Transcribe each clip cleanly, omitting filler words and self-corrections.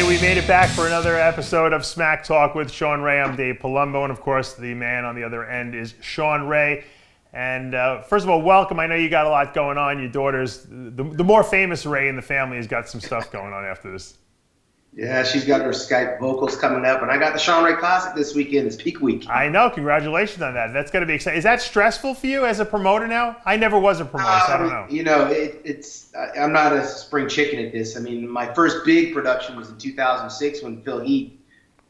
everybody. We made it back for another episode of Smack Talk with Shawn Ray. I'm Dave Palumbo, and of course, the man on the other end is Shawn Ray. And first of all, welcome. I know you got a lot going on. Your daughter's, the more famous Ray in the family, has got some stuff going on after this. Yeah, she's got her Skype vocals coming up, and I got the Shawn Ray Classic this weekend. It's peak week. I know. Congratulations on that. That's going to be exciting. Is that stressful for you as a promoter now? I never was a promoter, so I don't know. You know, I'm not a spring chicken at this. I mean, my first big production was in 2006 when Phil Heath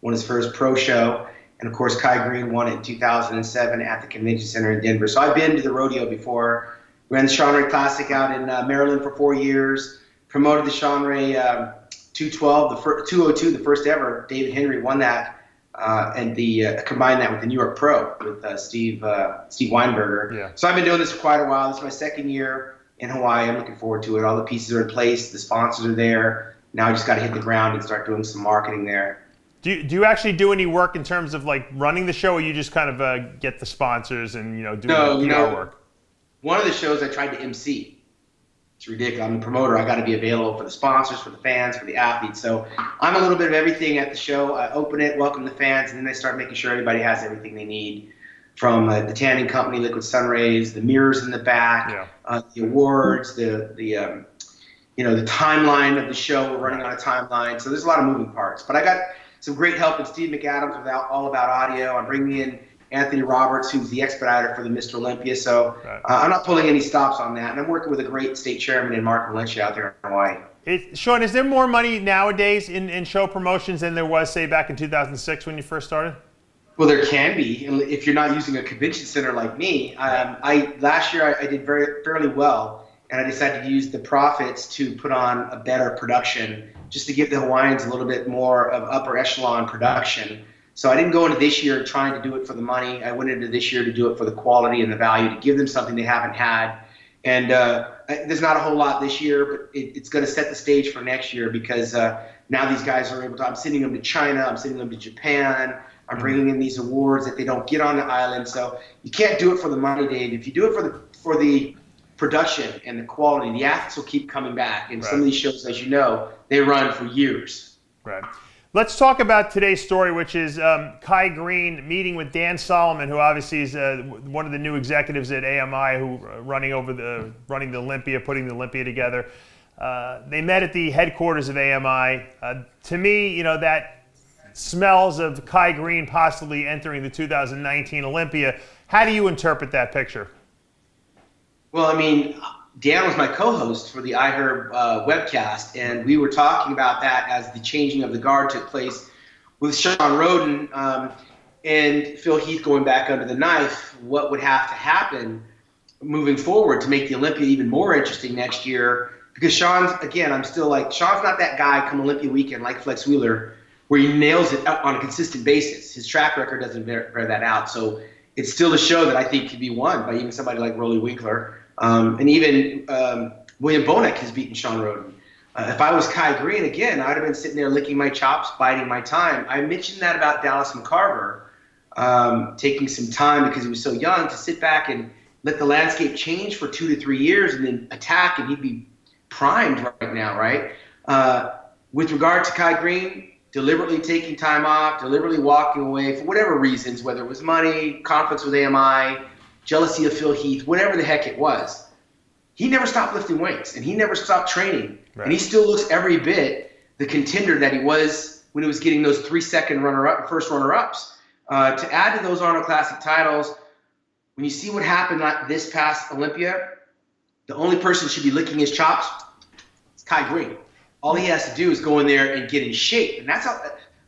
won his first pro show. And, of course, Kai Greene won it in 2007 at the Convention Center in Denver. So I've been to the rodeo before. Ran the Shawn Ray Classic out in Maryland for 4 years. Promoted the Shawn Ray 202, the first ever. David Henry won that, and combined that with the New York Pro with Steve Weinberger. Yeah. So I've been doing this for quite a while. This is my second year in Hawaii. I'm looking forward to it. All the pieces are in place. The sponsors are there. Now I just got to hit the ground and start doing some marketing there. Do you actually do any work in terms of like running the show, or you just kind of get the sponsors and do the PR work? One of the shows I tried to MC. It's ridiculous. I'm the promoter. I got to be available for the sponsors, for the fans, for the athletes. So I'm a little bit of everything at the show. I open it, welcome the fans, and then I start making sure everybody has everything they need, from the tanning company, Liquid Sun Rays, the mirrors in the back, the awards, the timeline of the show. We're running on a timeline, so there's a lot of moving parts. But I got some great help in Steve McAdams with All About Audio. I'm bringing in Anthony Roberts, who's the expediter for the Mr. Olympia. So I'm not pulling any stops on that. And I'm working with a great state chairman in Mark Valencia out there in Hawaii. Shawn, is there more money nowadays in show promotions than there was, say, back in 2006 when you first started? Well, there can be, if you're not using a convention center like me. Last year I did fairly well, and I decided to use the profits to put on a better production, just to give the Hawaiians a little bit more of upper echelon production. So I didn't go into this year trying to do it for the money. I went into this year to do it for the quality and the value, to give them something they haven't had. And there's not a whole lot this year, but it's going to set the stage for next year, because now these guys are able to, I'm sending them to China, I'm sending them to Japan, I'm bringing in these awards that they don't get on the island. So you can't do it for the money, Dave. If you do it for the production and the quality, the athletes will keep coming back. And some of these shows, as you know, they run for years. Right. Let's talk about today's story, which is Kai Greene meeting with Dan Solomon, who obviously is one of the new executives at AMI, who running the Olympia, putting the Olympia together. They met at the headquarters of AMI. To me, that smells of Kai Greene possibly entering the 2019 Olympia. How do you interpret that picture? Well, I mean, Dan was my co-host for the iHerb webcast, and we were talking about that as the changing of the guard took place with Shawn Rhoden and Phil Heath going back under the knife. What would have to happen moving forward to make the Olympia even more interesting next year? Because Shawn's not that guy come Olympia weekend like Flex Wheeler, where he nails it on a consistent basis. His track record doesn't bear that out. So it's still a show that I think could be won by even somebody like Rolly Winkler. And even William Bonek has beaten Shawn Rhoden. If I was Kai Greene, again, I'd have been sitting there licking my chops, biding my time. I mentioned that about Dallas McCarver, taking some time because he was so young to sit back and let the landscape change for 2 to 3 years and then attack, and he'd be primed right now, right? With regard to Kai Greene, deliberately taking time off, deliberately walking away for whatever reasons, whether it was money, conflicts with AMI, jealousy of Phil Heath, whatever the heck it was, he never stopped lifting weights, and he never stopped training. Right. And he still looks every bit the contender that he was when he was getting those 3-second first runner-ups. To add to those Arnold Classic titles, when you see what happened this past Olympia, the only person who should be licking his chops is Kai Greene. All he has to do is go in there and get in shape. And that's how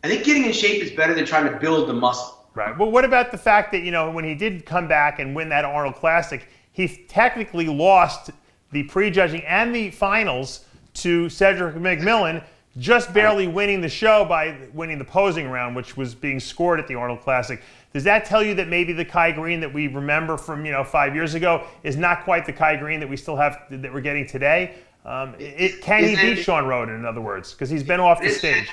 I think getting in shape is better than trying to build the muscle. Right. Well, what about the fact that, when he did come back and win that Arnold Classic, he technically lost the prejudging and the finals to Cedric McMillan, just barely winning the show by winning the posing round, which was being scored at the Arnold Classic. Does that tell you that maybe the Kai Greene that we remember from 5 years ago is not quite the Kai Greene that we still have, that we're getting today? Can he beat Shawn Rhoden, in other words? Because he's been off the stage.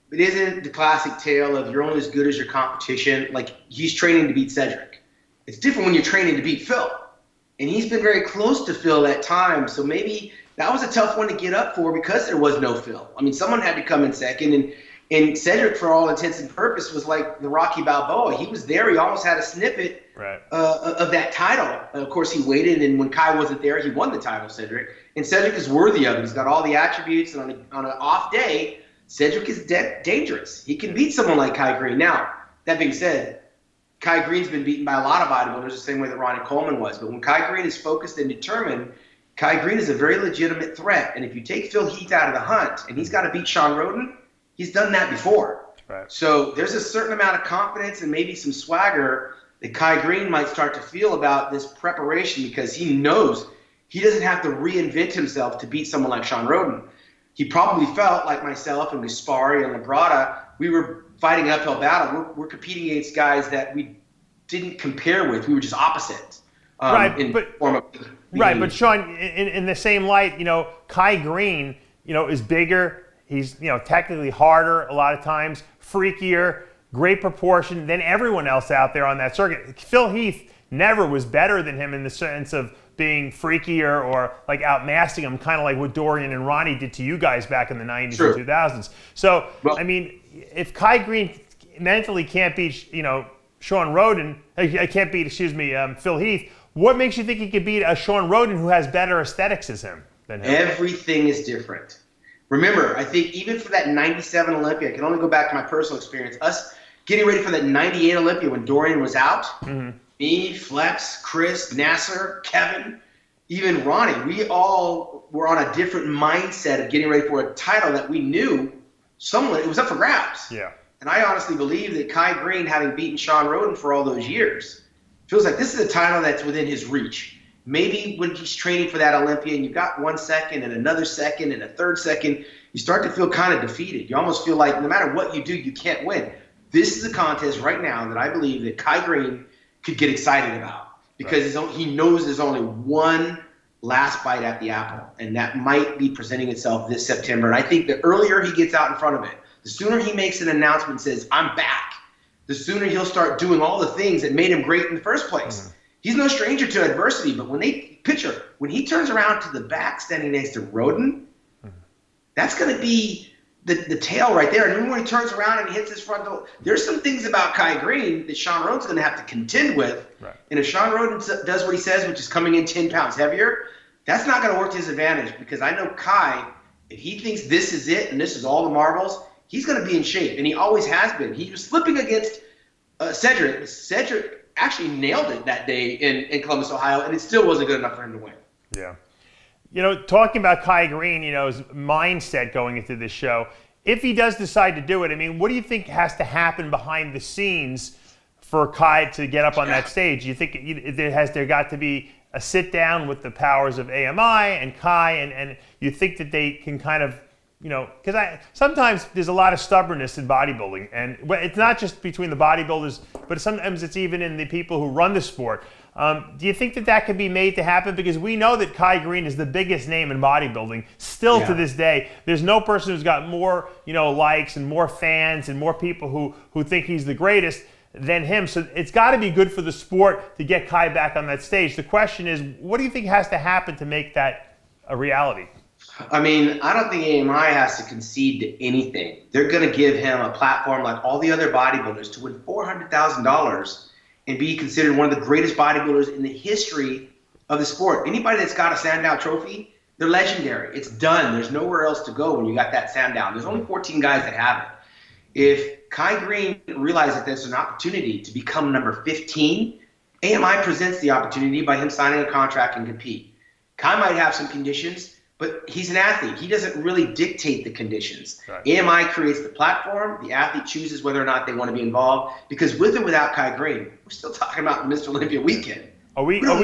It isn't the classic tale of you're only as good as your competition. Like, he's training to beat Cedric. It's different when you're training to beat Phil. And he's been very close to Phil at times. So maybe that was a tough one to get up for because there was no Phil. I mean, someone had to come in second, and Cedric, for all intents and purposes, was like the Rocky Balboa. He was there. He almost had a snippet of that title. Of course, he waited, and when Kai wasn't there, he won the title, Cedric. And Cedric is worthy of it. He's got all the attributes, and on an off day, Cedric is dangerous. He can beat someone like Kai Greene. Now, that being said, Kai Greene's been beaten by a lot of bodybuilders the same way that Ronnie Coleman was. But when Kai Greene is focused and determined, Kai Greene is a very legitimate threat. And if you take Phil Heath out of the hunt and he's got to beat Shawn Rhoden, he's done that before. Right. So there's a certain amount of confidence and maybe some swagger that Kai Greene might start to feel about this preparation because he knows he doesn't have to reinvent himself to beat someone like Shawn Rhoden. He probably felt like myself and Gaspari and Labrada, we were fighting an uphill battle. We're competing against guys that we didn't compare with. We were just opposite. But Shawn, in the same light, Kai Greene, is bigger. He's, technically harder a lot of times, freakier, great proportion than everyone else out there on that circuit. Phil Heath never was better than him in the sense of being freakier or like outmasking him, kind of like what Dorian and Ronnie did to you guys back in the 90s and 2000s. So, I mean, if Kai Greene mentally can't beat, Shawn Rhoden, can't beat, Phil Heath, what makes you think he could beat a Shawn Rhoden who has better aesthetics than him? Everything is different. Remember, I think even for that 97 Olympia, I can only go back to my personal experience, us getting ready for that 98 Olympia when Dorian was out, me, Flex, Chris, Nasser, Kevin, even Ronnie, we all were on a different mindset of getting ready for a title that we knew it was up for grabs. Yeah. And I honestly believe that Kai Greene, having beaten Shawn Rhoden for all those years, feels like this is a title that's within his reach. Maybe when he's training for that Olympia and you've got 1 second and another second and a third second, you start to feel kind of defeated. You almost feel like no matter what you do, you can't win. This is a contest right now that I believe that Kai Greene could get excited about because he knows there's only one last bite at the apple, and that might be presenting itself this September. And I think the earlier he gets out in front of it, the sooner he makes an announcement and says, I'm back, the sooner he'll start doing all the things that made him great in the first place. He's no stranger to adversity, but when he turns around to the back standing next to Rhoden, that's going to be the tail right there. And then when he turns around and he hits his front door, there's some things about Kai Greene that Shawn Rhoden's going to have to contend with. Right. And if Shawn Rhoden does what he says, which is coming in 10 pounds heavier, that's not going to work to his advantage because I know Kai, if he thinks this is it and this is all the marbles, he's going to be in shape, and he always has been. He was flipping against Cedric. Cedric actually nailed it that day in Columbus, Ohio, and it still wasn't good enough for him to win. Yeah. Talking about Kai Greene, his mindset going into this show, if he does decide to do it, I mean, what do you think has to happen behind the scenes for Kai to get up on that stage? You think there got to be a sit down with the powers of AMI and Kai, and you think that they can kind of, because sometimes there's a lot of stubbornness in bodybuilding, and it's not just between the bodybuilders, but sometimes it's even in the people who run the sport. Do you think that could be made to happen? Because we know that Kai Greene is the biggest name in bodybuilding still to this day. There's no person who's got more, likes and more fans and more people who think he's the greatest than him. So it's got to be good for the sport to get Kai back on that stage. The question is, what do you think has to happen to make that a reality? I mean, I don't think AMI has to concede to anything. They're going to give him a platform like all the other bodybuilders to win $400,000 and be considered one of the greatest bodybuilders in the history of the sport. Anybody that's got a Sandow trophy, they're legendary. It's done. There's nowhere else to go when you got that Sandow. There's only 14 guys that have it. If Kai Greene realizes that there's an opportunity to become number 15, AMI presents the opportunity by him signing a contract and compete. Kai might have some conditions, but he's an athlete. He doesn't really dictate the conditions. Right. AMI creates the platform. The athlete chooses whether or not they want to be involved. Because with or without Kai Greene, we're still talking about Mr. Olympia weekend. We don't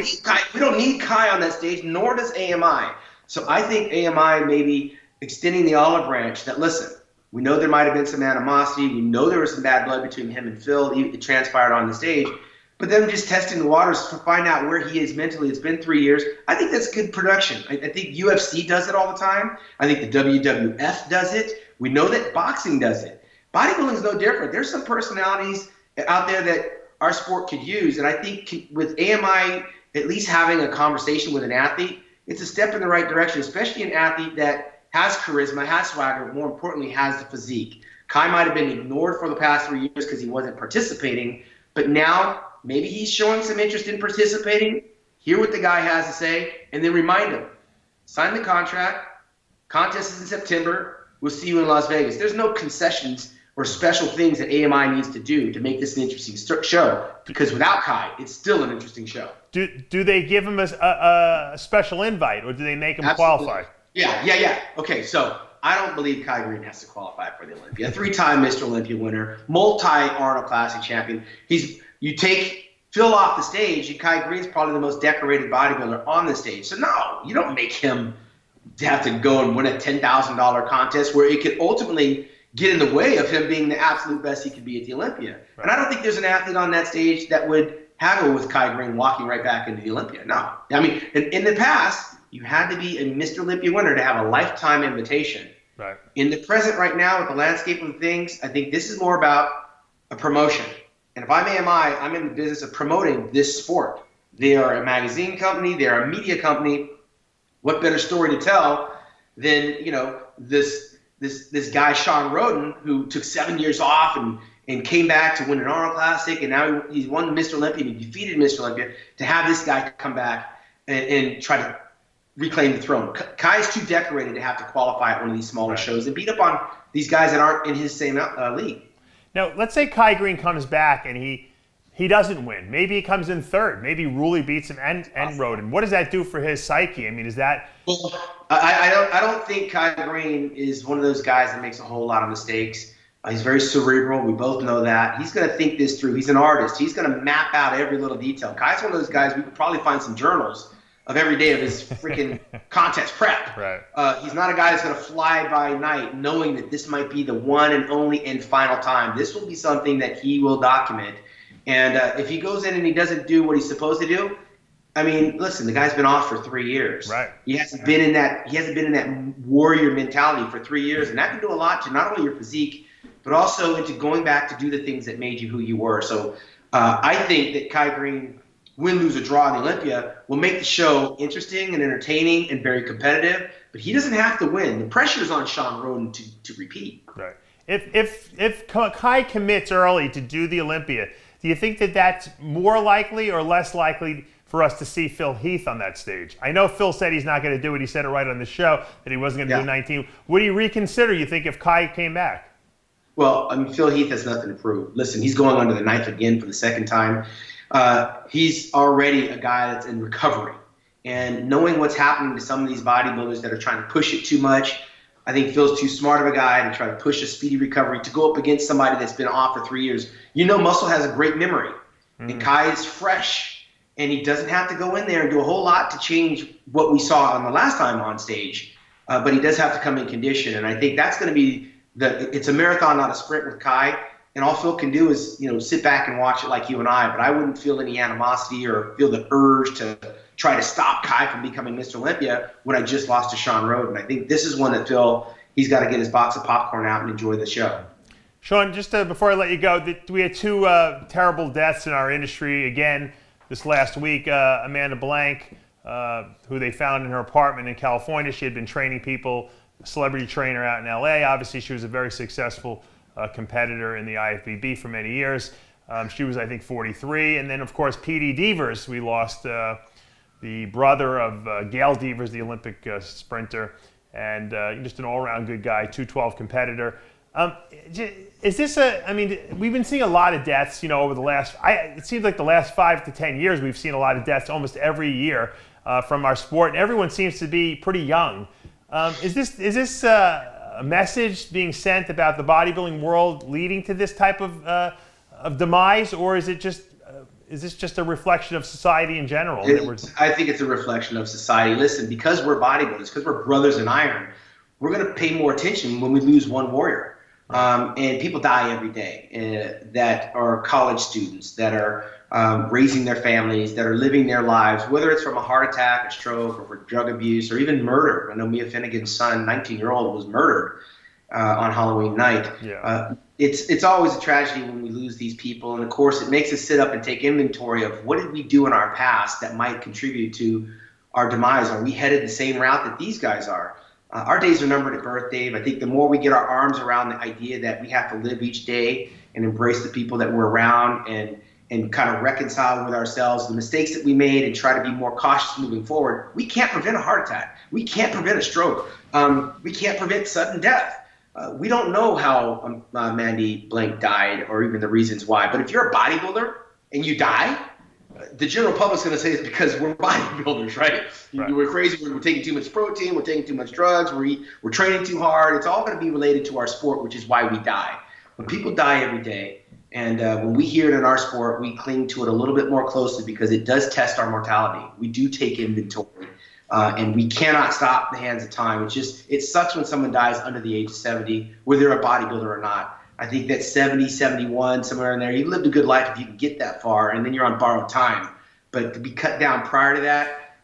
need Kai on that stage, nor does AMI. So I think AMI may be extending the olive branch that, listen, we know there might have been some animosity. We know there was some bad blood between him and Phil. It transpired on the stage. But then just testing the waters to find out where he is mentally. It's been 3 years. I think that's good production. I think UFC does it all the time. I think the WWF does it. We know that boxing does it. Bodybuilding is no different. There's some personalities out there that our sport could use. And I think with AMI at least having a conversation with an athlete, it's a step in the right direction, especially an athlete that has charisma, has swagger, but more importantly, has the physique. Kai might have been ignored for the past 3 years because he wasn't participating, but now maybe he's showing some interest in participating. Hear what the guy has to say, and then remind him, sign the contract, contest is in September, we'll see you in Las Vegas. There's no concessions or special things that AMI needs to do to make this an interesting show, because without Kai, it's still an interesting show. Do they give him a special invite, or do they make him Absolutely. qualify? Yeah. Okay, so I don't believe Kai Greene has to qualify for the Olympia. 3-time Mr. Olympia winner, multi-Arnold Classic champion. You take Phil off the stage, and Kai Greene's probably the most decorated bodybuilder on the stage. So no, you don't make him have to go and win a $10,000 contest where it could ultimately get in the way of him being the absolute best he could be at the Olympia. Right. And I don't think there's an athlete on that stage that would haggle with Kai Greene walking right back into the Olympia. No. I mean, in the past, you had to be a Mr. Olympia winner to have a lifetime invitation. Right. In the present right now, with the landscape of things, I think this is more about a promotion. And if I'm AMI, I'm in the business of promoting this sport. They are a magazine company. They are a media company. What better story to tell than, this guy, Shawn Rhoden, who took 7 years off and came back to win an Arnold Classic, and now he's won Mr. Olympia, and he defeated Mr. Olympia, to have this guy come back and try to reclaim the throne. Kai's too decorated to have to qualify at one of these smaller shows and beat up on these guys that aren't in his same league. Now, let's say Kai Greene comes back and he doesn't win. Maybe he comes in third. Maybe Rulli beats him and Rhoden. What does that do for his psyche? I mean, is that... Well, I don't think Kai Greene is one of those guys that makes a whole lot of mistakes. He's very cerebral. We both know that. He's going to think this through. He's an artist. He's going to map out every little detail. Kai's one of those guys, we could probably find some journals of every day of his freaking contest prep. Right. He's not a guy that's going to fly by night knowing that this might be the one and only and final time. This will be something that he will document. And if he goes in and he doesn't do what he's supposed to do, I mean, listen, the guy's been off for 3 years. Right. He hasn't been in that warrior mentality for 3 years, and that can do a lot to not only your physique, but also into going back to do the things that made you who you were. So I think that Kai Greene, win, lose, or draw in the Olympia, will make the show interesting and entertaining and very competitive. But he doesn't have to win. The pressure is on Shawn Rhoden to repeat. Right. If Kai commits early to do the Olympia, do you think that that's more likely or less likely for us to see Phil Heath on that stage? I know Phil said he's not going to do it. He said it right on the show that he wasn't going to do 19. Would he reconsider, you think, if Kai came back? Well, I mean, Phil Heath has nothing to prove. Listen, he's going under the knife again for the second time. He's already a guy that's in recovery. And knowing what's happening to some of these bodybuilders that are trying to push it too much, I think Phil's too smart of a guy to try to push a speedy recovery to go up against somebody that's been off for 3 years. Muscle has a great memory. And Kai is fresh. And he doesn't have to go in there and do a whole lot to change what we saw on the last time on stage. But he does have to come in condition. And I think that's going to be it's a marathon, not a sprint with Kai. And all Phil can do is, sit back and watch it like you and I. But I wouldn't feel any animosity or feel the urge to try to stop Kai from becoming Mr. Olympia when I just lost to Shawn Rhoden. I think this is one that he's got to get his box of popcorn out and enjoy the show. Shawn, just before I let you go, we had two terrible deaths in our industry again this last week. Amanda Blank, who they found in her apartment in California. She had been training people, a celebrity trainer out in LA. Obviously, she was a very successful competitor in the IFBB for many years. She was, I think, 43. And then, of course, P.D. Devers. We lost the brother of Gail Devers, the Olympic sprinter, and just an all-around good guy, 212 competitor. Is this we've been seeing a lot of deaths, over the last, it seems like the last 5 to 10 years, we've seen a lot of deaths almost every year from our sport, and everyone seems to be pretty young. Is this a message being sent about the bodybuilding world leading to this type of demise, or is this just a reflection of society in general? I think it's a reflection of society. Listen, because we're bodybuilders, because we're brothers in iron, we're going to pay more attention when we lose one warrior. And people die every day that are college students, that are raising their families, that are living their lives, whether it's from a heart attack, a stroke, or for drug abuse, or even murder. I know Mia Finnegan's son, 19-year-old, was murdered on Halloween night. Yeah. It's always a tragedy when we lose these people. And, of course, it makes us sit up and take inventory of what did we do in our past that might contribute to our demise? Are we headed the same route that these guys are? Our days are numbered at birth, Dave. I think the more we get our arms around the idea that we have to live each day and embrace the people that we're around and kind of reconcile with ourselves the mistakes that we made and try to be more cautious moving forward, we can't prevent a heart attack. We can't prevent a stroke. We can't prevent sudden death. We don't know how Mandy Blank died or even the reasons why. But if you're a bodybuilder and you die, the general public's going to say it's because we're bodybuilders, right? We're crazy. We're taking too much protein. We're taking too much drugs. We're training too hard. It's all going to be related to our sport, which is why we die. When people die every day, and when we hear it in our sport, we cling to it a little bit more closely because it does test our mortality. We do take inventory, and we cannot stop the hands of time. It sucks when someone dies under the age of 70, whether they're a bodybuilder or not. I think that 70, 71, somewhere in there, you lived a good life if you can get that far, and then you're on borrowed time. But to be cut down prior to that,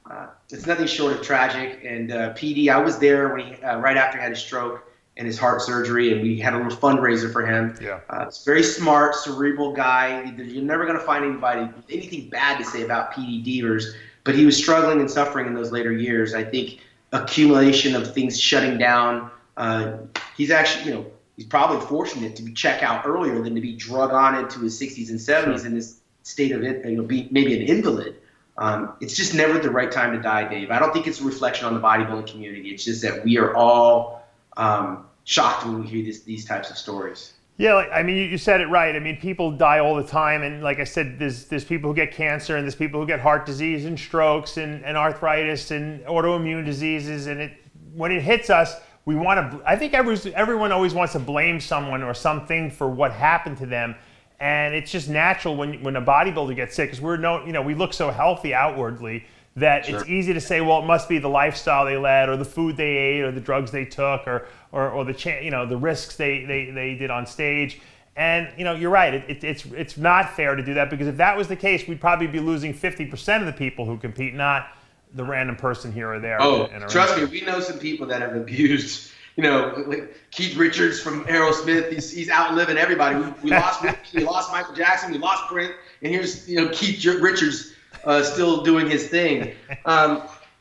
it's nothing short of tragic. And PD, I was there when he right after he had a stroke and his heart surgery, and we had a little fundraiser for him. Yeah. It's very smart, cerebral guy. You're never going to find anything bad to say about PD Devers, but he was struggling and suffering in those later years. I think accumulation of things shutting down. He's actually, he's probably fortunate to be checked out earlier than to be drug on into his 60s and 70s in this state of maybe an invalid. It's just never the right time to die, Dave. I don't think it's a reflection on the bodybuilding community. It's just that we are all shocked when we hear these types of stories. Yeah, you said it right. People die all the time, and like I said, there's people who get cancer, and there's people who get heart disease and strokes and arthritis and autoimmune diseases, and when it hits us, we want to. I think everyone always wants to blame someone or something for what happened to them, and it's just natural when a bodybuilder gets sick, because we look so healthy outwardly that It's easy to say, well, it must be the lifestyle they led, or the food they ate, or the drugs they took, or the risks they did on stage. And you're right. It's not fair to do that, because if that was the case, we'd probably be losing 50% of the people who compete, not the random person here or there. Oh, trust me, we know some people that have abused. Like Keith Richards from Aerosmith. He's outliving everybody. We lost Whitney, we lost Michael Jackson, we lost Prince, and here's Keith Richards still doing his thing.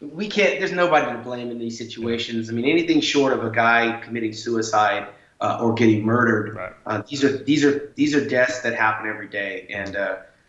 We can't. There's nobody to blame in these situations. Anything short of a guy committing suicide or getting murdered. Right. These are deaths that happen every day, and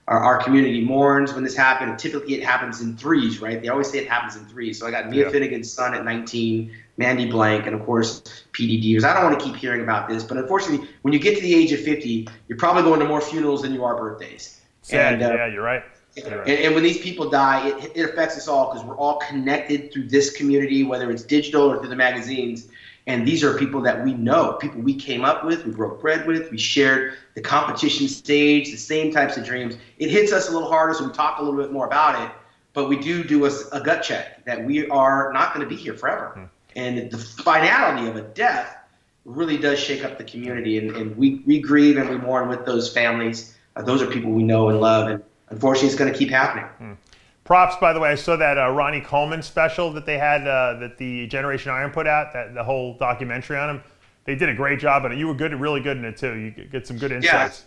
our community mourns when this happens. Typically, it happens in threes, right? They always say it happens in threes. So I got Mia Finnegan's son at 19, Mandy Blank, and of course PD Devers. I don't want to keep hearing about this, but unfortunately, when you get to the age of 50, you're probably going to more funerals than you are birthdays. Sad. Yeah, you're right. And when these people die, it affects us all, because we're all connected through this community, whether it's digital or through the magazines. And these are people that we know, people we came up with, we broke bread with, we shared the competition stage, the same types of dreams. It hits us a little harder, so we talk a little bit more about it. But we do a gut check that we are not going to be here forever. Mm-hmm. And the finality of a death really does shake up the community. And we grieve and we mourn with those families. Those are people we know and love. And unfortunately, it's going to keep happening. Props, by the way. I saw that Ronnie Coleman special that they had, that the Generation Iron put out, that the whole documentary on him. They did a great job on it. You were really good in it too. You get some good insights.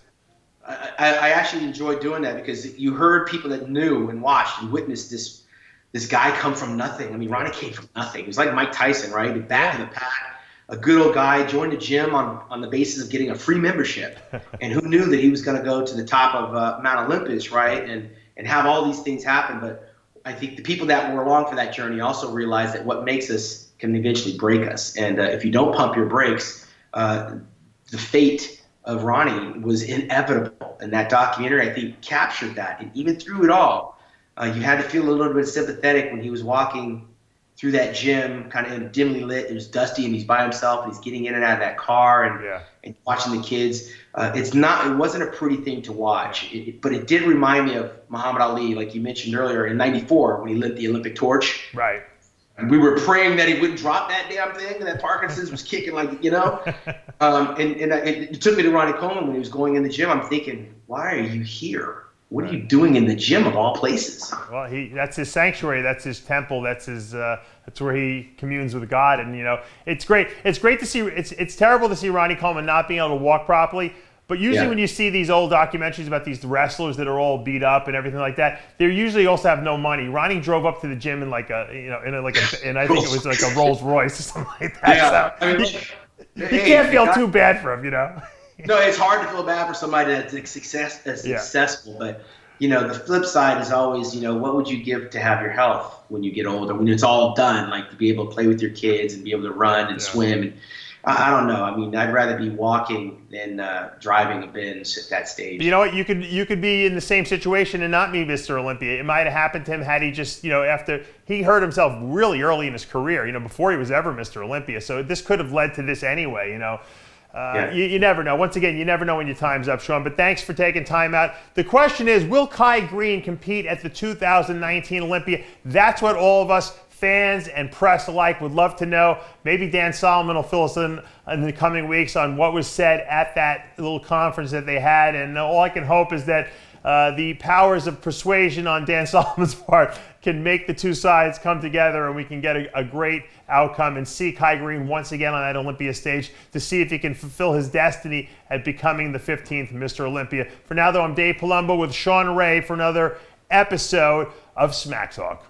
Yeah, I actually enjoyed doing that, because you heard people that knew and watched and witnessed this guy come from nothing. Ronnie came from nothing. He was like Mike Tyson, right? The back of the pack. A good old guy, joined a gym on the basis of getting a free membership. And who knew that he was going to go to the top of Mount Olympus, right? And have all these things happen. But I think the people that were along for that journey also realized that what makes us can eventually break us. And if you don't pump your brakes, the fate of Ronnie was inevitable. And that documentary, I think, captured that. And even through it all, you had to feel a little bit sympathetic when he was walking through that gym, kind of dimly lit. It was dusty, and he's by himself, and he's getting in and out of that car and watching the kids. It wasn't a pretty thing to watch, but it did remind me of Muhammad Ali, like you mentioned earlier, in '94 when he lit the Olympic torch. Right. And we were praying that he wouldn't drop that damn thing, and that Parkinson's was kicking and it took me to Ronnie Coleman when he was going in the gym. I'm thinking, why are you here? What are you doing in the gym of all places? Well, that's his sanctuary. That's his temple. That's his. That's where he communes with God. And it's great. It's great to see. It's terrible to see Ronnie Coleman not being able to walk properly. But usually when you see these old documentaries about these wrestlers that are all beat up and everything like that, they usually also have no money. Ronnie drove up to the gym in like a, and I think it was like a Rolls Royce or something like that. Yeah. So I mean, you can't feel too bad for him, No, it's hard to feel bad for somebody that's successful, but the flip side is always, what would you give to have your health when you get older, when it's all done, like to be able to play with your kids and be able to run and swim. And I don't know. I mean, I'd rather be walking than driving a Benz at that stage. But you know what? You could be in the same situation and not be Mr. Olympia. It might have happened to him had he just, after he hurt himself really early in his career, before he was ever Mr. Olympia. So this could have led to this anyway, You never know. Once again, you never know when your time's up, Shawn. But thanks for taking time out. The question is, will Kai Greene compete at the 2019 Olympia? That's what all of us fans and press alike would love to know. Maybe Dan Solomon will fill us in the coming weeks on what was said at that little conference that they had. And all I can hope is that the powers of persuasion on Dan Solomon's part can make the two sides come together and we can get a great outcome and see Kai Greene once again on that Olympia stage to see if he can fulfill his destiny at becoming the 15th Mr. Olympia. For now, though, I'm Dave Palumbo with Shawn Ray for another episode of Smack Talk.